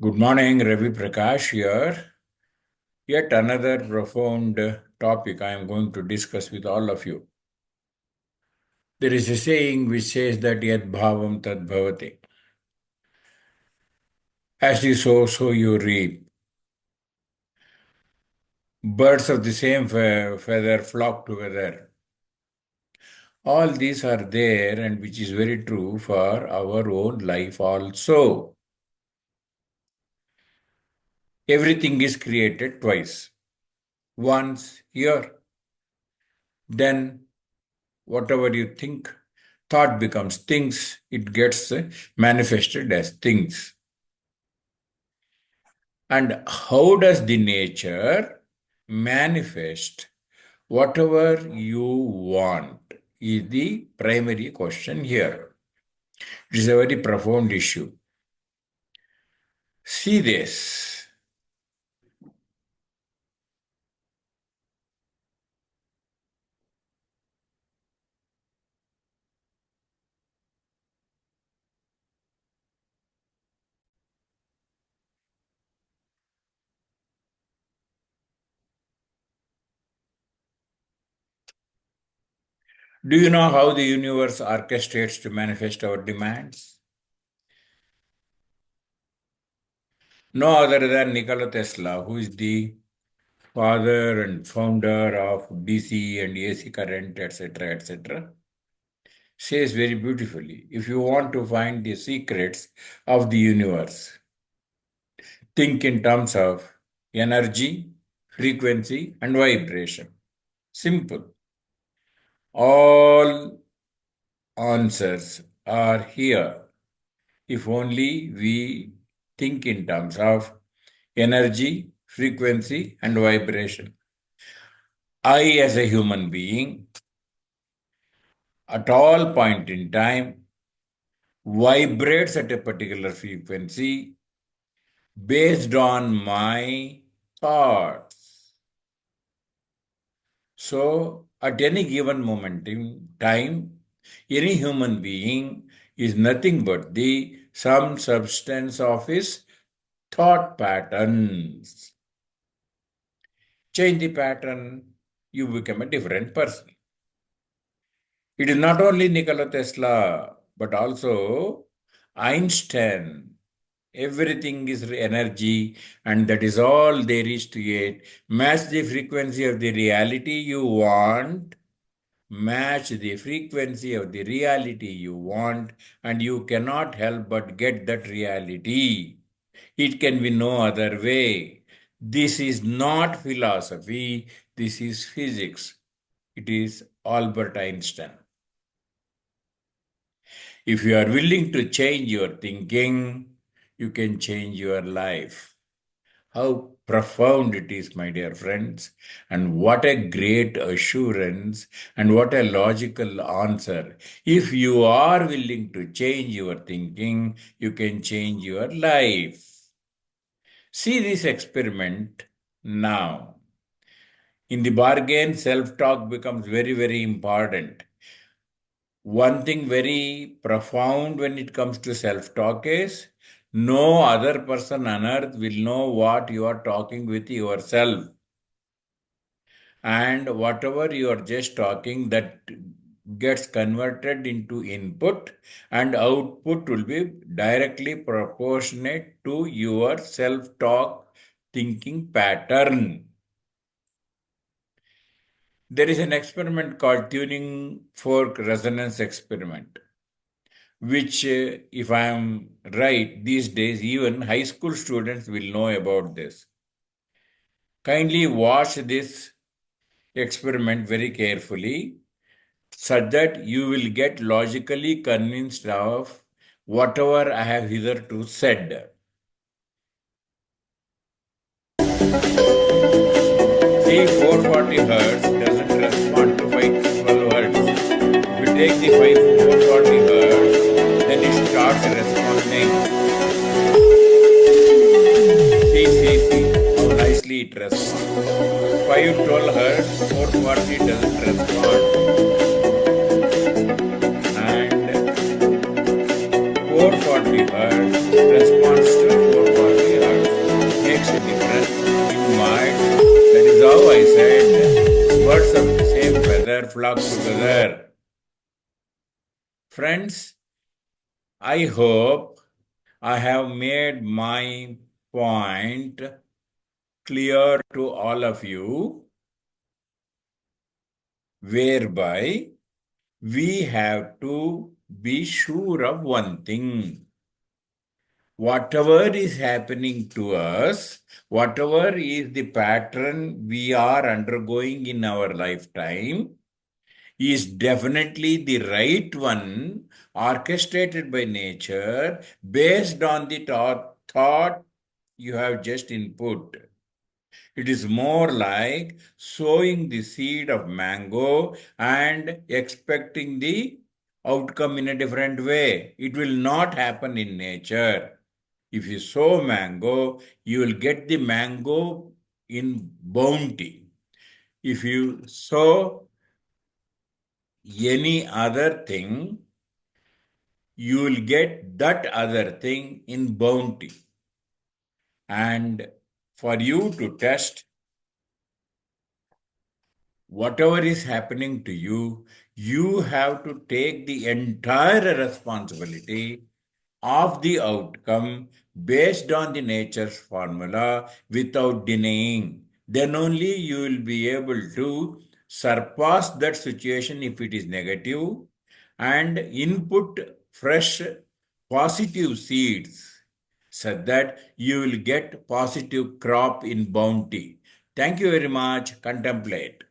Good morning, Ravi Prakash here. Yet another profound topic I am going to discuss with all of you. There is a saying which says that yad bhavam tad bhavati. As you sow, so you reap. Birds of the same feather flock together. All these are there, and which is very true for our own life also. Everything is created twice. Once here, then whatever you think, thought becomes things, it gets manifested as things. And how does the nature manifest whatever you want is the primary question here. It is a very profound issue. See this. Do you know how the universe orchestrates to manifest our demands? No other than Nikola Tesla, who is the father and founder of DC and AC current, etc., etc., says very beautifully, if you want to find the secrets of the universe, think in terms of energy, frequency, and vibration. Simple. All answers are here if only we think in terms of energy, frequency, and vibration. I, as a human being, at all point in time, vibrates at a particular frequency based on my thoughts. So, at any given moment in time, any human being is nothing but the some substance of his thought patterns. Change the pattern, you become a different person. It is not only Nikola Tesla, but also Einstein. Everything is energy, and that is all there is to it. Match the frequency of the reality you want, match the frequency of the reality you want, and you cannot help but get that reality. It can be no other way. This is not philosophy, this is physics. It is Albert Einstein. If you are willing to change your thinking, you can change your life. How profound it is, my dear friends, and what a great assurance and what a logical answer. If you are willing to change your thinking, you can change your life. See this experiment now. In the bargain, self-talk becomes very, very important. One thing very profound when it comes to self-talk is no other person on earth will know what you are talking with yourself. And whatever you are just talking, that gets converted into input, and output will be directly proportionate to your self-talk thinking pattern. There is an experiment called tuning fork resonance experiment, which, if I am right, these days even high school students will know about this. Kindly watch this experiment very carefully, such that you will get logically convinced of whatever I have hitherto said. See, 440 hertz doesn't respond to 512 hertz. If you take the 440 hertz, then it starts responding. See, how nicely it responds. 512 hertz, 440 doesn't respond. And 440 hertz responds to 440 hertz. makes a difference in mind. That is how I said, birds of the same feather flock together. Friends, I hope I have made my point clear to all of you, whereby we have to be sure of one thing. Whatever is happening to us, whatever is the pattern we are undergoing in our lifetime, is definitely the right one, orchestrated by nature based on the thought you have just input. It is more like sowing the seed of mango and expecting the outcome in a different way. It will not happen in nature. If you sow mango, you will get the mango in bounty. If you sow any other thing, you will get that other thing in bounty. And for you to test whatever is happening to you, you have to take the entire responsibility of the outcome based on the nature's formula without denying. Then only you will be able to surpass that situation if it is negative and input fresh positive seeds so that you will get positive crop in bounty. Thank you very much. Contemplate.